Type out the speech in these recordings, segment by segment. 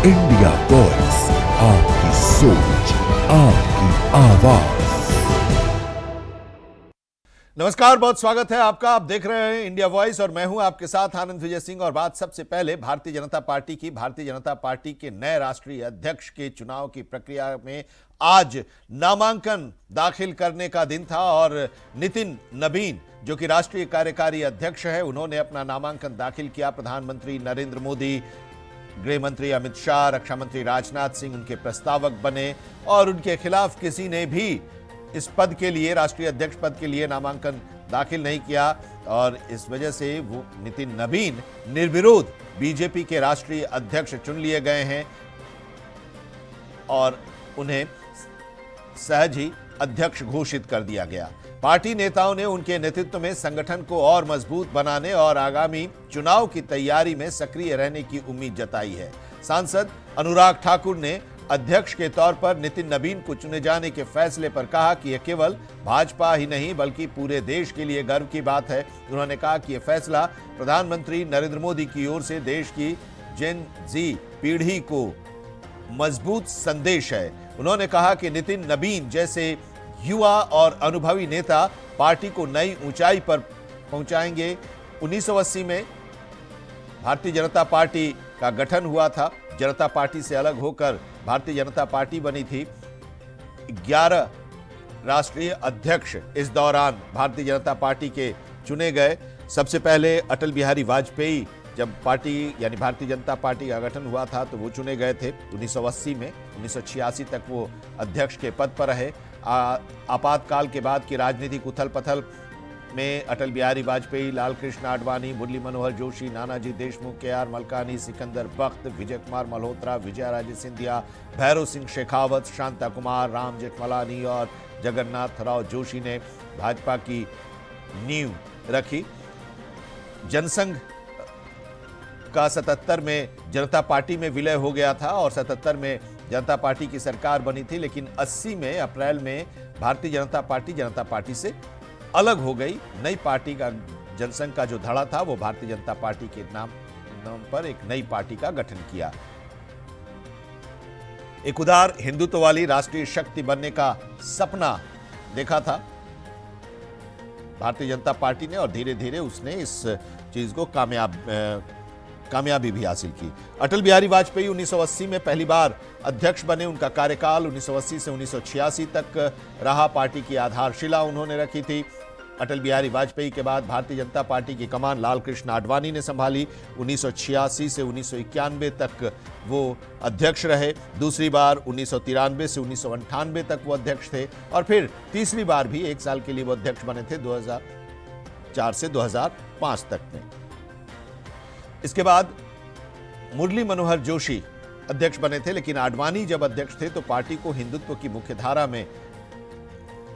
India voice, आपकी सोच, आपकी आवाज। नमस्कार, बहुत स्वागत है आपका। आप देख रहे हैं इंडिया वॉइस और मैं हूं आपके साथ आनंद विजय सिंह। और बात सबसे पहले भारतीय जनता पार्टी के नए राष्ट्रीय अध्यक्ष के चुनाव की प्रक्रिया में आज नामांकन दाखिल करने का दिन था और नितिन नबीन जो कि राष्ट्रीय कार्यकारी अध्यक्ष है, उन्होंने अपना नामांकन दाखिल किया। प्रधानमंत्री नरेंद्र मोदी, गृह मंत्री अमित शाह, रक्षा मंत्री राजनाथ सिंह उनके प्रस्तावक बने और उनके खिलाफ किसी ने भी इस पद के लिए, राष्ट्रीय अध्यक्ष पद के लिए नामांकन दाखिल नहीं किया और इस वजह से वो नितिन नबीन निर्विरोध बीजेपी के राष्ट्रीय अध्यक्ष चुन लिए गए हैं और उन्हें सहज ही अध्यक्ष घोषित कर दिया गया। पार्टी नेताओं ने उनके नेतृत्व में संगठन को और मजबूत बनाने और आगामी चुनाव की तैयारी में सक्रिय रहने की उम्मीद जताई है। सांसद अनुराग ठाकुर ने अध्यक्ष के तौर पर नितिन नबीन को चुने जाने के फैसले पर कहा कि यह केवल भाजपा ही नहीं बल्कि पूरे देश के लिए गर्व की बात है। उन्होंने कहा कि यह फैसला प्रधानमंत्री नरेंद्र मोदी की ओर से देश की जेन जी पीढ़ी को मजबूत संदेश है। उन्होंने कहा कि नितिन नबीन जैसे युवा और अनुभवी नेता पार्टी को नई ऊंचाई पर पहुंचाएंगे। 1980 में भारतीय जनता पार्टी का गठन हुआ था। जनता पार्टी से अलग होकर भारतीय जनता पार्टी बनी थी। 11 राष्ट्रीय अध्यक्ष इस दौरान भारतीय जनता पार्टी के चुने गए। सबसे पहले अटल बिहारी वाजपेयी, जब पार्टी यानी भारतीय जनता पार्टी का गठन हुआ था तो वो चुने गए थे 1980 में। 1986 तक वो अध्यक्ष के पद पर रहे। आपातकाल के बाद की राजनीतिक उथल पथल में अटल बिहारी वाजपेयी, लाल कृष्ण आडवाणी, मुरली मनोहर जोशी, नानाजी देशमुख, KR मलकानी, सिकंदर बख्त, विजय कुमार मल्होत्रा, विजया राजे सिंधिया, भैरव सिंह शेखावत, शांता कुमार, राम जेठमलानी और जगन्नाथ राव जोशी ने भाजपा की नींव रखी। जनसंघ का 77 में जनता पार्टी में विलय हो गया था और 77 में जनता पार्टी की सरकार बनी थी, लेकिन 80 में अप्रैल में भारतीय जनता पार्टी से अलग हो गई। नई पार्टी का, जनसंघ का जो धड़ा था वो भारतीय जनता पार्टी के नाम पर एक नई पार्टी का गठन किया। एक उदार हिंदुत्व वाली राष्ट्रीय शक्ति बनने का सपना देखा था भारतीय जनता पार्टी ने और धीरे धीरे उसने इस चीज को कामयाबी भी हासिल की। अटल बिहारी वाजपेयी 1980 में पहली बार अध्यक्ष बने। उनका कार्यकाल 1980 से 1986 तक रहा। पार्टी की आधारशिला उन्होंने रखी थी। अटल बिहारी वाजपेयी के बाद भारतीय जनता पार्टी की कमान लाल कृष्ण आडवाणी ने संभाली। 1986 से 1991 तक वो अध्यक्ष रहे। दूसरी बार 1993 से 1998 तक वो अध्यक्ष थे और फिर तीसरी बार भी 1 साल के लिए वो अध्यक्ष बने थे 2004 से 2005 तक में। इसके बाद मुरली मनोहर जोशी अध्यक्ष बने थे, लेकिन आडवाणी जब अध्यक्ष थे तो पार्टी को हिंदुत्व की मुख्यधारा में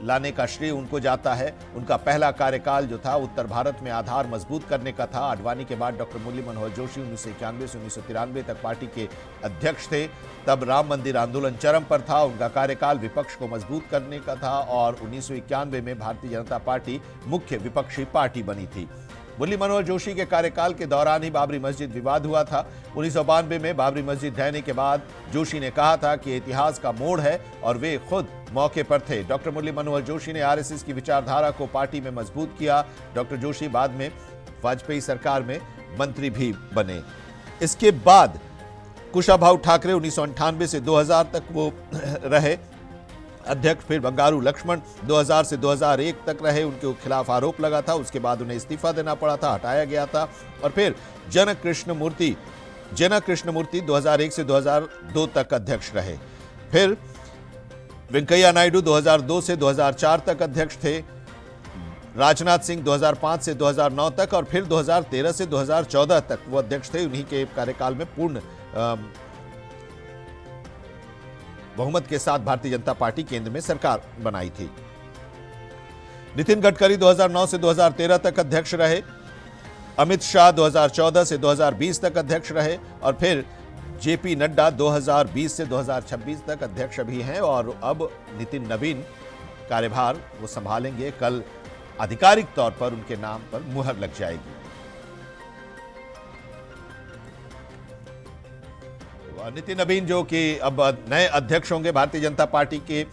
लाने का श्रेय उनको जाता है। उनका पहला कार्यकाल जो था उत्तर भारत में आधार मजबूत करने का था। आडवाणी के बाद डॉक्टर मुरली मनोहर जोशी 1991 से 1993 तक पार्टी के अध्यक्ष थे। तब राम मंदिर आंदोलन चरम पर था। उनका कार्यकाल विपक्ष को मजबूत करने का था और 1991 में भारतीय जनता पार्टी मुख्य विपक्षी पार्टी बनी थी। मुरली मनोहर जोशी के कार्यकाल के दौरान ही बाबरी मस्जिद विवाद हुआ था। 1992 में बाबरी मस्जिद ढहने के बाद जोशी ने कहा था कि इतिहास का मोड़ है और वे खुद मौके पर थे। डॉक्टर मुरली मनोहर जोशी ने RSS की विचारधारा को पार्टी में मजबूत किया। डॉक्टर जोशी बाद में वाजपेयी सरकार में मंत्री भी बने। इसके बाद कुशाभाऊ ठाकरे 1998 से 2000 तक वो रहे अध्यक्ष। फिर बंगारू लक्ष्मण 2000 से 2001 तक रहे। उनके खिलाफ आरोप लगा था, उसके बाद उन्हें इस्तीफा देना पड़ा था, हटाया गया था। और फिर जनक कृष्ण मूर्ति 2001 से 2002 तक अध्यक्ष रहे। फिर वेंकैया नायडू 2002 से 2004 तक अध्यक्ष थे। राजनाथ सिंह 2005 से 2009 तक और फिर 2013 से 2014 तक वो अध्यक्ष थे। उन्हीं के कार्यकाल में पूर्ण बहुमत के साथ भारतीय जनता पार्टी केंद्र में सरकार बनाई थी। नितिन गडकरी 2009 से 2013 तक अध्यक्ष रहे। अमित शाह 2014 से 2020 तक अध्यक्ष रहे और फिर JP नड्डा 2020 से 2026 तक अध्यक्ष भी हैं और अब नितिन नबीन कार्यभार वो संभालेंगे। कल आधिकारिक तौर पर उनके नाम पर मुहर लग जाएगी। नितिन नवीन जो कि अब नए अध्यक्ष होंगे भारतीय जनता पार्टी के,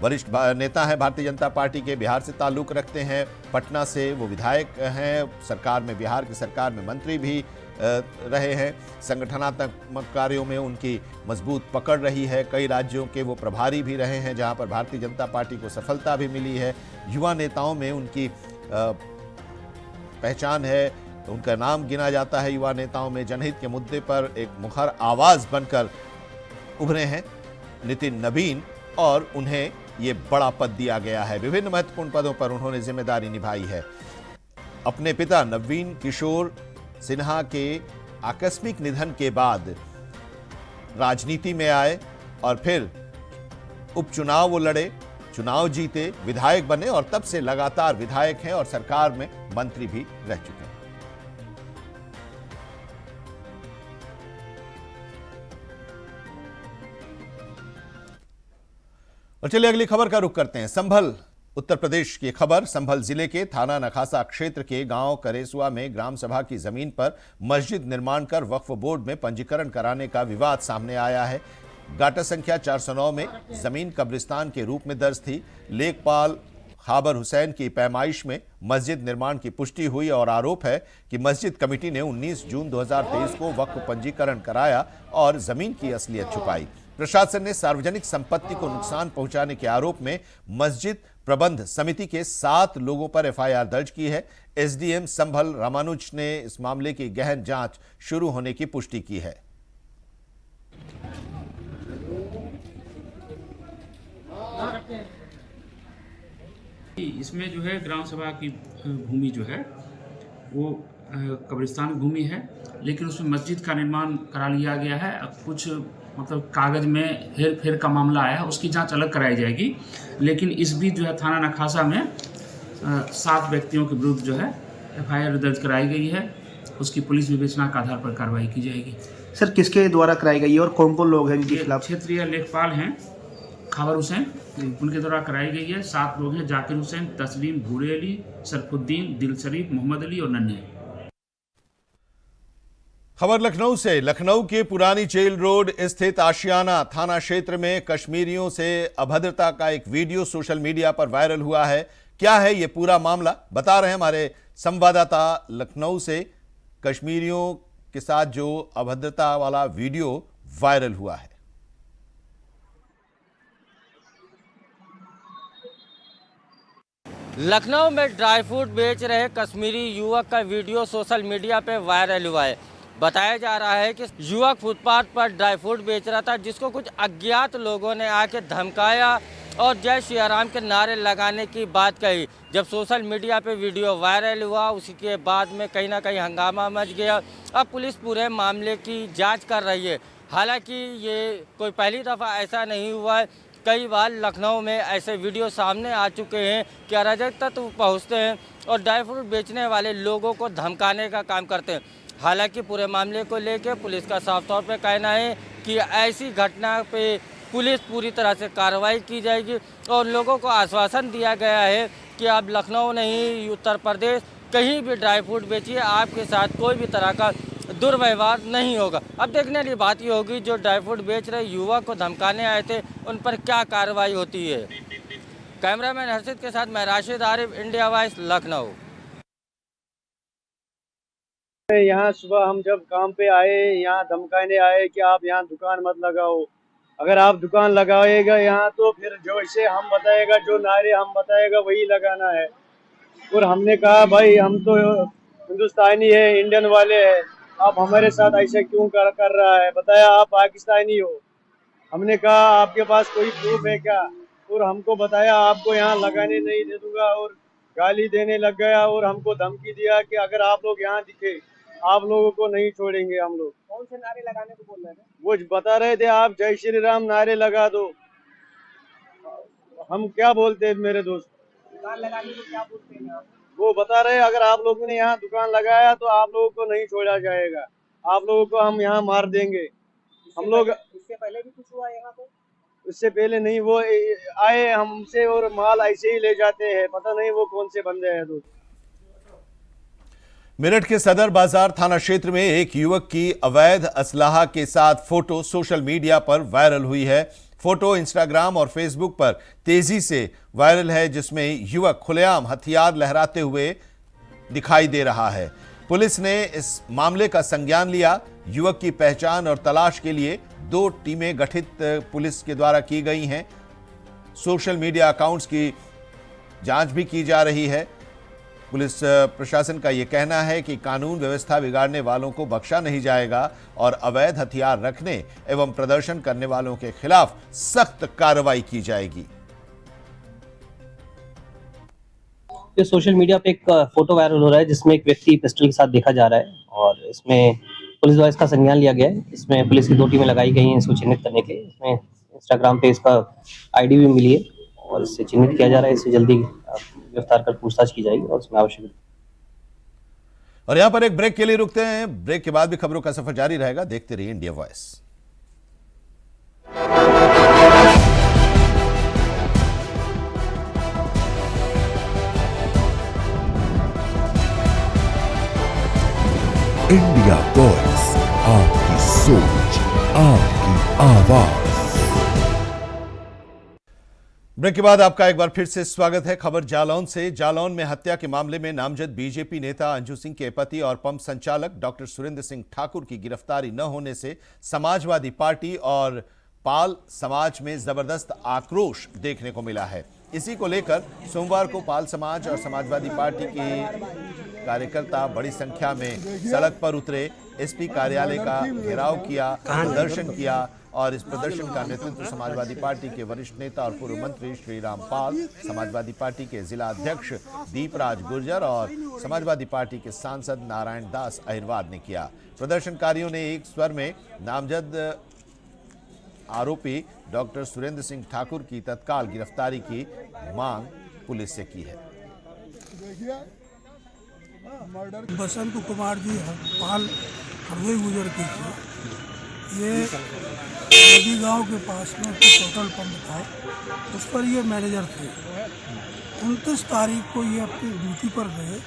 वरिष्ठ नेता हैं भारतीय जनता पार्टी के, बिहार से ताल्लुक रखते हैं, पटना से वो विधायक हैं, सरकार में, बिहार की सरकार में मंत्री भी रहे हैं। संगठनात्मक कार्यों में उनकी मजबूत पकड़ रही है। कई राज्यों के वो प्रभारी भी रहे हैं जहां पर भारतीय जनता पार्टी को सफलता भी मिली है। युवा नेताओं में उनकी पहचान है, उनका नाम गिना जाता है युवा नेताओं में। जनहित के मुद्दे पर एक मुखर आवाज बनकर उभरे हैं नितिन नवीन और उन्हें ये बड़ा पद दिया गया है। विभिन्न महत्वपूर्ण पदों पर उन्होंने जिम्मेदारी निभाई है। अपने पिता नवीन किशोर सिन्हा के आकस्मिक निधन के बाद राजनीति में आए और फिर उपचुनाव वो लड़े, चुनाव जीते, विधायक बने और तब से लगातार विधायक हैं और सरकार में मंत्री भी रह चुके हैं। और चलिए अगली खबर का रुख करते हैं। संभल, उत्तर प्रदेश की खबर। संभल जिले के थाना नखासा क्षेत्र के गांव करेसुआ में ग्राम सभा की जमीन पर मस्जिद निर्माण कर वक्फ बोर्ड में पंजीकरण कराने का विवाद सामने आया है। गाटा संख्या 409 में जमीन कब्रिस्तान के रूप में दर्ज थी। लेखपाल खाबर हुसैन की पैमाइश में मस्जिद निर्माण की पुष्टि हुई और आरोप है कि मस्जिद कमेटी ने 19 जून 2023 को वक्फ पंजीकरण कराया और जमीन की असलियत छुपाई। प्रशासन ने सार्वजनिक संपत्ति को नुकसान पहुंचाने के आरोप में मस्जिद प्रबंध समिति के 7 लोगों पर एफआईआर दर्ज की है। एसडीएम संभल रामानुज ने इस मामले की गहन जांच शुरू होने की पुष्टि की है। इसमें जो है ग्राम सभा की भूमि जो है वो कब्रिस्तान भूमि है, लेकिन उसमें मस्जिद का निर्माण करा लिया गया है। अब कुछ मतलब कागज में हेर फेर का मामला आया है, उसकी जांच अलग कराई जाएगी। लेकिन इस बीच जो है थाना नखासा में 7 व्यक्तियों के विरुद्ध जो है एफआईआर दर्ज कराई गई है। उसकी पुलिस विवेचना के आधार पर कार्रवाई की जाएगी। सर, किसके द्वारा कराई गई है और कौन कौन लोग हैं जिनके खिलाफ? क्षेत्रीय लेखपाल हैं खाबर हुसैन, उनके द्वारा कराई गई है। 7 लोग हैं, जाकिर हुसैन, तस्लीम, भूरे अली, सरफुद्दीन, दिल शरीफ, मोहम्मद अली और नन्हे। खबर लखनऊ से। लखनऊ के पुरानी जेल रोड स्थित आशियाना थाना क्षेत्र में कश्मीरियों से अभद्रता का एक वीडियो सोशल मीडिया पर वायरल हुआ है। क्या है ये पूरा मामला, बता रहे हैं हमारे संवाददाता लखनऊ से। कश्मीरियों के साथ जो अभद्रता वाला वीडियो वायरल हुआ है। लखनऊ में ड्राई फ्रूट बेच रहे कश्मीरी युवक का वीडियो सोशल मीडिया पे वायरल हुआ है। बताया जा रहा है कि युवक फुटपाथ पर ड्राई फ्रूट बेच रहा था, जिसको कुछ अज्ञात लोगों ने आके धमकाया और जय श्री राम के नारे लगाने की बात कही। जब सोशल मीडिया पे वीडियो वायरल हुआ, उसी के बाद में कहीं ना कहीं हंगामा मच गया। अब पुलिस पूरे मामले की जांच कर रही है। हालांकि ये कोई पहली दफ़ा ऐसा नहीं हुआ है, कई बार लखनऊ में ऐसे वीडियो सामने आ चुके हैं कि अराजक तत्व पहुँचते हैं और ड्राई फ्रूट बेचने वाले लोगों को धमकाने का काम करते हैं। हालांकि पूरे मामले को लेकर पुलिस का साफ तौर पे कहना है कि ऐसी घटना पे पुलिस पूरी तरह से कार्रवाई की जाएगी और लोगों को आश्वासन दिया गया है कि आप लखनऊ नहीं, उत्तर प्रदेश कहीं भी ड्राई फ्रूट बेचिए, आपके साथ कोई भी तरह का दुर्व्यवहार नहीं होगा। अब देखने की बात ये होगी जो ड्राई फ्रूट बेच रहे युवक को धमकाने आए थे उन पर क्या कार्रवाई होती है। कैमरामैन हर्षित के साथ मैं राशिद आरिफ, इंडिया वॉइस, लखनऊ। यहाँ सुबह हम जब काम पे आए, यहाँ धमकाने आए कि आप यहाँ दुकान मत लगाओ, अगर आप दुकान लगाएगा यहाँ तो फिर जो इसे हम बताएगा, जो नारे हम बताएगा वही लगाना है। और हमने कहा भाई हम तो हिंदुस्तानी है, इंडियन वाले हैं, आप हमारे साथ ऐसे क्यों कर रहा है? बताया आप पाकिस्तानी हो। हमने कहा आपके पास कोई प्रूफ है क्या? और हमको बताया आपको यहाँ लगाने नहीं दे दूंगा और गाली देने लग गया और हमको धमकी दिया कि अगर आप लोग यहाँ दिखे आप लोगों को नहीं छोड़ेंगे हम लोग। कौन से नारे लगाने को बोल रहे हैं? वो बता रहे थे आप जय श्री राम नारे लगा दो। हम क्या बोलते हैं मेरे दोस्त? दुकान लगाने को क्या बोलते हैं आप? वो बता रहे अगर आप लोगों ने यहाँ दुकान लगाया तो आप लोगों को नहीं छोड़ा जाएगा, आप लोगों को हम यहाँ मार देंगे। हम लोग इससे पहले भी कुछ हुआ यहाँ पे? उससे पहले नहीं, वो आए हमसे और माल ऐसे ही ले जाते हैं, पता नहीं वो कौन से बंदे हैं दोस्त। मेरठ के सदर बाजार थाना क्षेत्र में एक युवक की अवैध असलाहा के साथ फोटो सोशल मीडिया पर वायरल हुई है। फोटो इंस्टाग्राम और फेसबुक पर तेजी से वायरल है, जिसमें युवक खुलेआम हथियार लहराते हुए दिखाई दे रहा है। पुलिस ने इस मामले का संज्ञान लिया। युवक की पहचान और तलाश के लिए 2 टीमें गठित पुलिस के द्वारा की गई हैं। सोशल मीडिया अकाउंट्स की जांच भी की जा रही है। पुलिस प्रशासन का यह कहना है कि कानून व्यवस्था बिगाड़ने वालों को बख्शा नहीं जाएगा और अवैध हथियार रखने एवं प्रदर्शन करने वालों के खिलाफ सख्त कार्रवाई की जाएगी। ये सोशल मीडिया पे एक फोटो वायरल हो रहा है जिसमें एक व्यक्ति पिस्टल के साथ देखा जा रहा है और इसमें पुलिस द्वारा इसका संज्ञान लिया गया है। इसमें पुलिस की 2 टीमें लगाई गई हैं इसको चिन्हित करने के लिए। इसमें इंस्टाग्राम पे इसका आईडी भी मिली है और इससे चिन्हित किया जा रहा है। इससे जल्दी गिरफ्तार कर पूछताछ की जाएगी और इसमें आवश्यक। और यहां पर एक ब्रेक के लिए रुकते हैं। ब्रेक के बाद भी खबरों का सफर जारी रहेगा। देखते रहिए इंडिया वॉइस। इंडिया वॉइस, आपकी सोच, आपकी आवाज। ब्रेक के बाद आपका एक बार फिर से स्वागत है। खबर जालौन से। जालौन में हत्या के मामले में नामजद बीजेपी नेता अंजू सिंह के पति और पंप संचालक डॉक्टर सुरेंद्र सिंह ठाकुर की गिरफ्तारी न होने से समाजवादी पार्टी और पाल समाज में जबरदस्त आक्रोश देखने को मिला है। इसी को लेकर सोमवार को पाल समाज और समाजवादी पार्टी के कार्यकर्ता बड़ी संख्या में सड़क पर उतरे, एसपी कार्यालय का घेराव किया, प्रदर्शन किया और इस प्रदर्शन का नेतृत्व समाजवादी पार्टी के वरिष्ठ नेता और पूर्व मंत्री श्रीराम पाल, समाजवादी पार्टी के जिला अध्यक्ष दीपराज गुर्जर और समाजवादी पार्टी के सांसद नारायण दास अहिरवार ने किया। प्रदर्शनकारियों ने एक स्वर में नामजद आरोपी डॉक्टर सुरेंद्र सिंह ठाकुर की तत्काल गिरफ्तारी की मांग पुलिस से की है। बसंत कुमार जी पाल हरदोई गुजर की थी। ये नदी गांव के पास में पेट्रोल पंप था, उस पर ये मैनेजर थे। 29 तारीख को ये अपनी ड्यूटी पर गए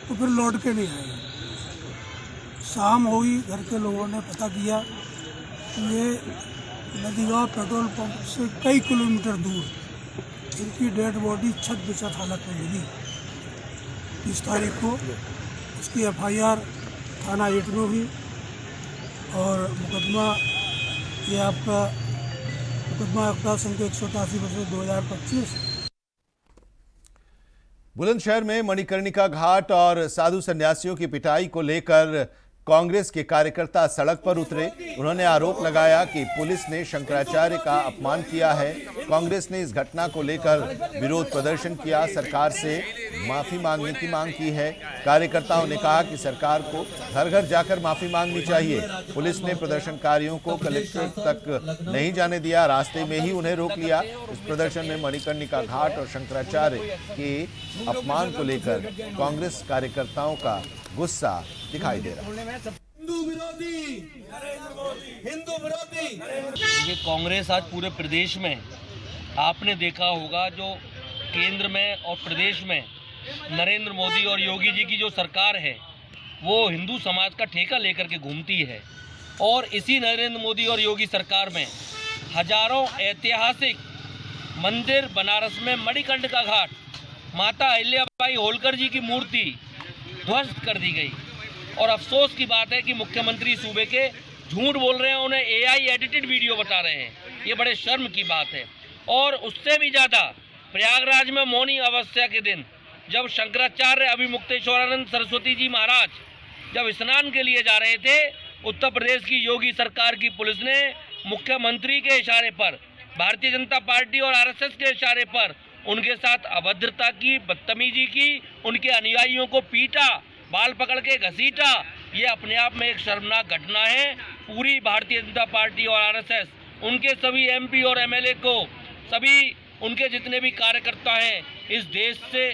तो फिर लौट के नहीं आए। शाम हुई, घर के लोगों ने पता किया कि ये नदीगांव पेट्रोल पंप से कई किलोमीटर दूर इनकी डेड बॉडी छत बिछत हालत में मिली। 30 तारीख को उसकी FIR थाना 8 में हुई और मुकदमा ये आपका मुकदमा अवकाश संख्या 188/2025। बुलंदशहर में मणिकर्णिका घाट और साधु सन्यासियों की पिटाई को लेकर कांग्रेस के कार्यकर्ता सड़क पर उतरे। उन्होंने आरोप लगाया कि पुलिस ने शंकराचार्य का अपमान किया है। कांग्रेस ने इस घटना को लेकर विरोध प्रदर्शन किया, सरकार से माफी मांगने की मांग की है। कार्यकर्ताओं ने कहा कि सरकार को घर घर जाकर माफी मांगनी चाहिए। पुलिस ने प्रदर्शनकारियों को कलेक्ट्रेट तक नहीं जाने दिया, रास्ते में ही उन्हें रोक लिया। इस प्रदर्शन में मणिकर्णिका घाट और शंकराचार्य के अपमान को लेकर कांग्रेस कार्यकर्ताओं का गुस्सा दिखाई दे रहा है। हिंदू विरोधी, हिंदू विरोधी। ये कांग्रेस आज पूरे प्रदेश में, आपने देखा होगा, जो केंद्र में और प्रदेश में नरेंद्र मोदी और योगी जी की जो सरकार है वो हिंदू समाज का ठेका लेकर के घूमती है। और इसी नरेंद्र मोदी और योगी सरकार में हजारों ऐतिहासिक मंदिर, बनारस में मणिकर्णिका घाट, माता अहिल्याबाई होलकर जी की मूर्ति ध्वस्त कर दी गई। और अफसोस की बात है कि मुख्यमंत्री सूबे के झूठ बोल रहे हैं, उन्हें AI एडिटेड वीडियो बता रहे हैं। ये बड़े शर्म की बात है। और उससे भी ज़्यादा प्रयागराज में मौनी अमावस्या के दिन जब शंकराचार्य अभिमुक्तेश्वरानंद सरस्वती जी महाराज जब स्नान के लिए जा रहे थे, उत्तर प्रदेश की योगी सरकार की पुलिस ने मुख्यमंत्री के इशारे पर, भारतीय जनता पार्टी और RSS के इशारे पर उनके साथ अभद्रता की, बदतमीजी की, उनके अनुयायियों को पीटा, बाल पकड़ के घसीटा। ये अपने आप में एक शर्मनाक घटना है। पूरी भारतीय जनता पार्टी और RSS, उनके सभी MP और MLA को, सभी उनके जितने भी कार्यकर्ता हैं, इस देश से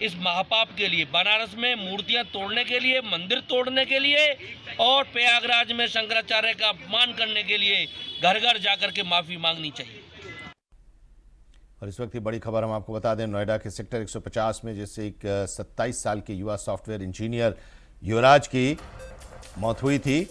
इस महापाप के लिए, बनारस में मूर्तियां तोड़ने के लिए, मंदिर तोड़ने के लिए और प्रयागराज में शंकराचार्य का अपमान करने के लिए घर घर जाकर के माफी मांगनी चाहिए। और इस वक्त की बड़ी खबर हम आपको बता दें, नोएडा के सेक्टर 150 में जिससे एक 27 साल के युवा सॉफ्टवेयर इंजीनियर युवराज की मौत हुई थी,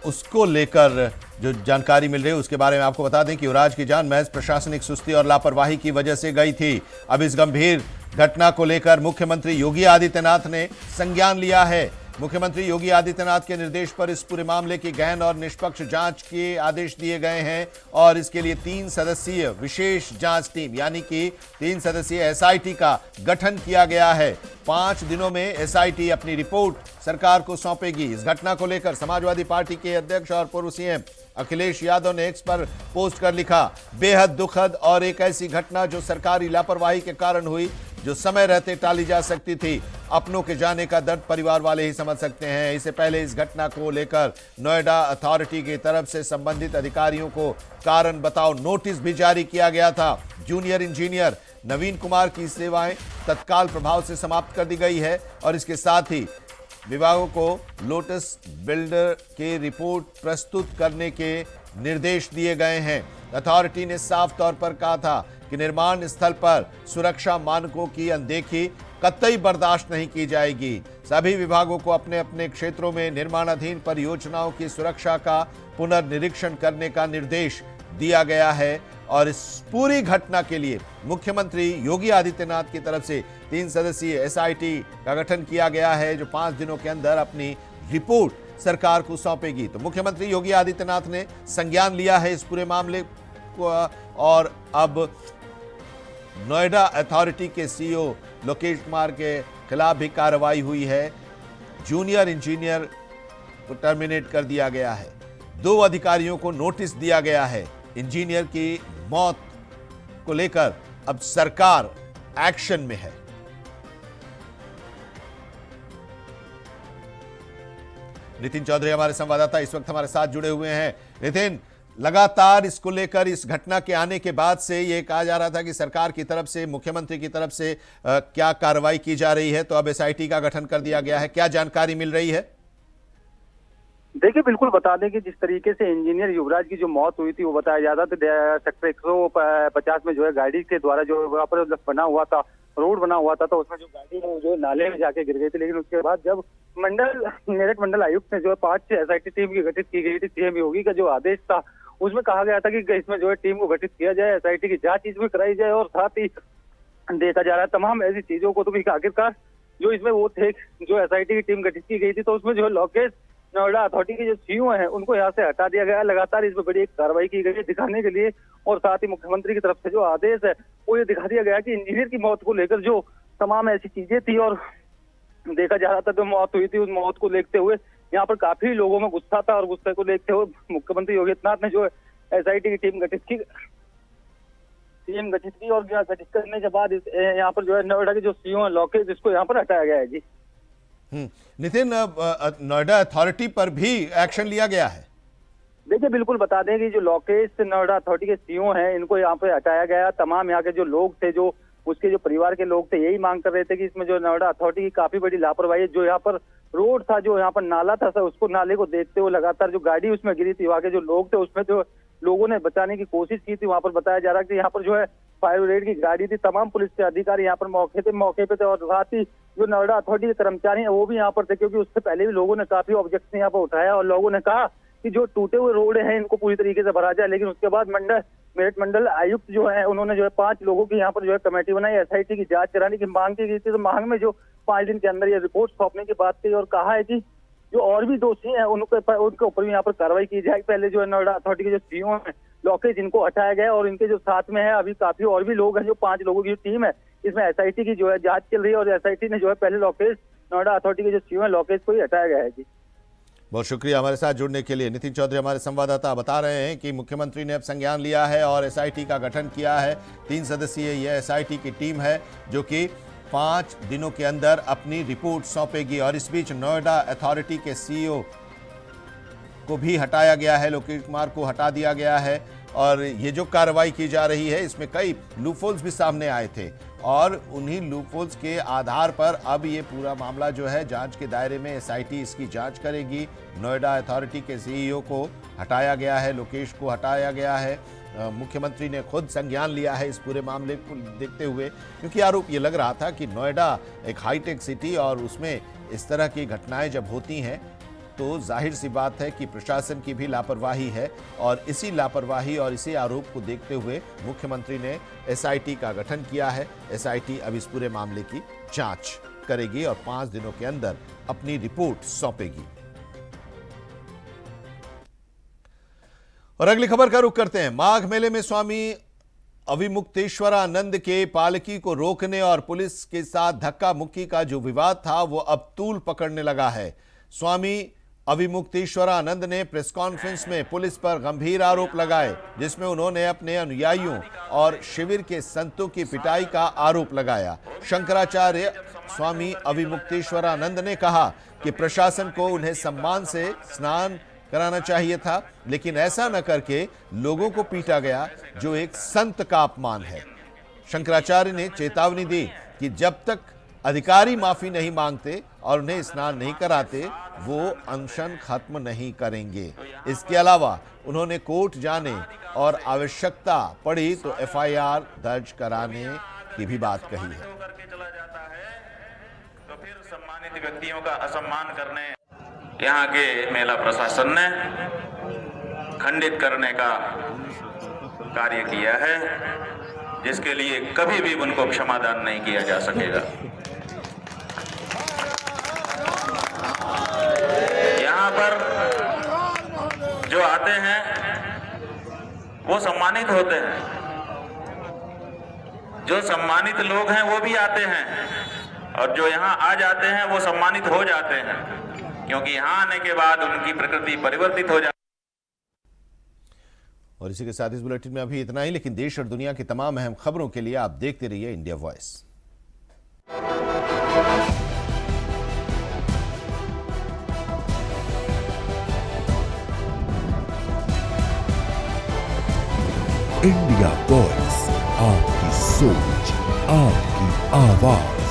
उसको लेकर जो जानकारी मिल रही है उसके बारे में आपको बता दें कि युवराज की जान महज प्रशासनिक सुस्ती और लापरवाही की वजह से गई थी। अब इस गंभीर घटना को लेकर मुख्यमंत्री योगी आदित्यनाथ ने संज्ञान लिया है। मुख्यमंत्री योगी आदित्यनाथ के निर्देश पर इस पूरे मामले की गहन और निष्पक्ष जांच के आदेश दिए गए हैं और इसके लिए 3 सदस्यीय विशेष जांच टीम यानी कि 3 सदस्यीय एसआईटी का गठन किया गया है। 5 दिनों में एसआईटी अपनी रिपोर्ट सरकार को सौंपेगी। इस घटना को लेकर समाजवादी पार्टी के अध्यक्ष और पूर्व सीएम अखिलेश यादव ने एक्स पर पोस्ट कर लिखा, बेहद दुखद और एक ऐसी घटना जो सरकारी लापरवाही के कारण हुई, जो समय रहते टाली जा सकती थी। अपनों के जाने का दर्द परिवार वाले ही समझ सकते हैं। इससे पहले इस घटना को लेकर नोएडा अथॉरिटी की तरफ से संबंधित अधिकारियों को कारण बताओ नोटिस भी जारी किया गया था। जूनियर इंजीनियर नवीन कुमार की सेवाएं तत्काल प्रभाव से समाप्त कर दी गई है और इसके साथ ही विभागों को लोटस बिल्डर की रिपोर्ट प्रस्तुत करने के निर्देश दिए गए हैं। अथॉरिटी ने साफ तौर पर कहा था कि निर्माण स्थल पर सुरक्षा मानकों की अनदेखी कतई बर्दाश्त नहीं की जाएगी। सभी विभागों को अपने अपने क्षेत्रों में निर्माणाधीन परियोजनाओं की सुरक्षा का पुनर्निरीक्षण करने का निर्देश दिया गया है और इस पूरी घटना के लिए मुख्यमंत्री योगी आदित्यनाथ की तरफ से 3 सदस्यीय एसआईटी का गठन किया गया है, जो 5 दिनों के अंदर अपनी रिपोर्ट सरकार को सौंपेगी। तो मुख्यमंत्री योगी आदित्यनाथ ने संज्ञान लिया है इस पूरे मामले को और अब नोएडा अथॉरिटी के सीईओ लोकेश कुमार के खिलाफ भी कार्रवाई हुई है। जूनियर इंजीनियर को टर्मिनेट कर दिया गया है। 2 अधिकारियों को नोटिस दिया गया है। इंजीनियर की मौत को लेकर अब सरकार एक्शन में है। नितिन चौधरी हमारे संवाददाता इस वक्त हमारे साथ जुड़े हुए हैं। नितिन, लगातार इसको लेकर इस घटना के आने के बाद से ये कहा जा रहा था कि सरकार की तरफ से, मुख्यमंत्री की तरफ से क्या कार्रवाई की जा रही है, तो अब एसआईटी का गठन कर दिया गया है। क्या जानकारी मिल रही है? देखिए, बिल्कुल बता दें कि जिस तरीके से इंजीनियर युवराज की जो मौत हुई थी वो बताया जाता था सेक्टर 150 में जो है गाड़ी के द्वारा जो वहाँ पर बना हुआ था, रोड बना हुआ था, तो उसमें जो गाड़ी है वो जो नाले में जाके गिर गई थी। लेकिन उसके बाद जब मेरठ मंडल आयुक्त ने जो है 5 एसआईटी टीम की गठित की गई थी, सीएम योगी का जो आदेश था उसमें कहा गया था कि इसमें जो है टीम को गठित किया जाए, एसआईटी की जांच इसमें कराई जाए और साथ ही देखा जा रहा है तमाम ऐसी चीजों को। तो भी आखिरकार जो इसमें वो थे, जो एसआईटी की टीम गठित की गई थी, तो उसमें जो है लोकेश नोएडा अथॉरिटी के जो सीईओ हैं उनको यहाँ से हटा दिया गया। लगातार इसमें बड़ी एक कार्रवाई की गई है दिखाने के लिए और साथ ही मुख्यमंत्री की तरफ से जो आदेश है वो ये दिखा दिया गया कि इंजीनियर की मौत को लेकर जो तमाम ऐसी चीजें थी और देखा जा रहा था जो मौत हुई थी, उस मौत को देखते हुए यहाँ पर काफी लोगों में गुस्सा था और गुस्से को देखते हुए मुख्यमंत्री योगी आदित्यनाथ ने जो है एसआईटी की टीम गठित की और गठित करने के बाद यहाँ पर जो है नोएडा के जो सीईओ है लोकेश, जिसको यहाँ पर हटाया गया है। जी नितिन, नोएडा अथॉरिटी पर भी एक्शन लिया गया है? देखिए, बिल्कुल बता दें कि जो लोकेश नोएडा अथॉरिटी के सीईओ हैं इनको यहाँ पे हटाया गया। तमाम यहाँ के जो लोग थे, जो उसके जो परिवार के लोग थे, यही मांग कर रहे थे कि इसमें जो नोएडा अथॉरिटी की काफी बड़ी लापरवाही है। जो यहाँ पर रोड था, जो यहाँ पर नाला था सर, उसको नाले को देखते हुए लगातार जो गाड़ी उसमें गिरी थी, वहाँ के जो लोग थे उसमें जो लोगों ने बचाने की कोशिश की थी। वहाँ पर बताया जा रहा है कि यहाँ पर जो है फायर ब्रिगेड की गाड़ी थी, तमाम पुलिस के अधिकारी यहाँ पर मौके पे थे और साथ ही जो नोएडा अथॉरिटी के कर्मचारी हैं वो भी यहाँ पर थे, क्योंकि उससे पहले भी लोगों ने काफी ऑब्जेक्शन यहाँ पर उठाया और लोगों ने कहा कि जो टूटे हुए रोड हैं इनको पूरी तरीके से भरा जाए। लेकिन उसके बाद मेरठ मंडल आयुक्त जो है उन्होंने जो है 5 लोगों की यहाँ पर जो है कमेटी बनाई, एसआईटी की जांच कराने की मांग की गई थी। तो मांग में जो 5 दिन के अंदर ये रिपोर्ट सौंपने की बात कही और कहा है कि जो और भी दोषी हैं उनके ऊपर भी यहाँ पर कार्रवाई की जाए। पहले जो है नोएडा अथॉरिटी के जो सीईओ हैं लोकेश, इनको हटाया गया और इनके जो साथ में है अभी काफी और भी लोग हैं। जो 5 लोगों की टीम है, इसमें एसआईटी की जो है जांच चल रही है और एसआईटी ने जो है पहले लोकेश, नोएडा अथॉरिटी के जो सीईओ है लोकेश को ही हटाया गया है। जी बहुत शुक्रिया हमारे साथ जुड़ने के लिए। नितिन चौधरी हमारे संवाददाता बता रहे हैं कि मुख्यमंत्री ने अब संज्ञान लिया है और एसआईटी का गठन किया है। 3 सदस्यीय यह एसआईटी की टीम है जो कि 5 दिनों के अंदर अपनी रिपोर्ट सौंपेगी। और इस बीच नोएडा अथॉरिटी के सीईओ को भी हटाया गया है, लोकेश कुमार को हटा दिया गया है और ये जो कार्रवाई की जा रही है इसमें कई लूपहोल्स भी सामने आए थे और उन्हीं लूपहोल्स के आधार पर अब ये पूरा मामला जो है जांच के दायरे में एसआईटी इसकी जांच करेगी। नोएडा अथॉरिटी के सीईओ को हटाया गया है, लोकेश को हटाया गया है। मुख्यमंत्री ने खुद संज्ञान लिया है इस पूरे मामले को देखते हुए, क्योंकि आरोप ये लग रहा था कि नोएडा एक हाईटेक सिटी और उसमें इस तरह की घटनाएं जब होती हैं तो जाहिर सी बात है कि प्रशासन की भी लापरवाही है। और इसी लापरवाही और इसी आरोप को देखते हुए मुख्यमंत्री ने एसआईटी का गठन किया है। एसआईटी अब इस पूरे मामले की जांच करेगी और 5 दिनों के अंदर अपनी रिपोर्ट सौंपेगी। और अगली खबर का रुख करते हैं। माघ मेले में स्वामी अविमुक्तेश्वरानंद के पालकी को रोकने और पुलिस के साथ धक्का मुक्की का जो विवाद था वो अब तूल पकड़ने लगा है। स्वामी अविमुक्तेश्वरानंद ने प्रेस कॉन्फ्रेंस में पुलिस पर गंभीर आरोप लगाए, जिसमें उन्होंने अपने अनुयायियों और शिविर के संतों की पिटाई का आरोप लगाया। शंकराचार्य स्वामी अविमुक्तेश्वरानंद ने कहा कि प्रशासन को उन्हें सम्मान से स्नान कराना चाहिए था, लेकिन ऐसा न करके लोगों को पीटा गया, जो एक संत का अपमान है। शंकराचार्य ने चेतावनी दी कि जब तक अधिकारी माफी नहीं मांगते और उन्हें स्नान नहीं कराते, वो अनशन खत्म नहीं करेंगे। इसके अलावा उन्होंने कोर्ट जाने और आवश्यकता पड़ी तो एफआईआर दर्ज कराने की भी बात कही है। तो फिर सम्मानित व्यक्तियों का असम्मान करने यहाँ के मेला प्रशासन ने खंडित करने का कार्य किया है, जिसके लिए कभी भी उनको क्षमादान नहीं किया जा सकेगा। यहाँ पर जो आते हैं वो सम्मानित होते हैं, जो सम्मानित लोग हैं वो भी आते हैं, और जो यहाँ आ जाते हैं वो सम्मानित हो जाते हैं, क्योंकि यहाँ आने के बाद उनकी प्रकृति परिवर्तित हो जाती है। और इसी के साथ इस बुलेटिन में अभी इतना ही, लेकिन देश और दुनिया की तमाम अहम खबरों के लिए आप देखते रहिए इंडिया वॉइस। इंडिया वॉइस, आपकी सोच, आपकी आवाज।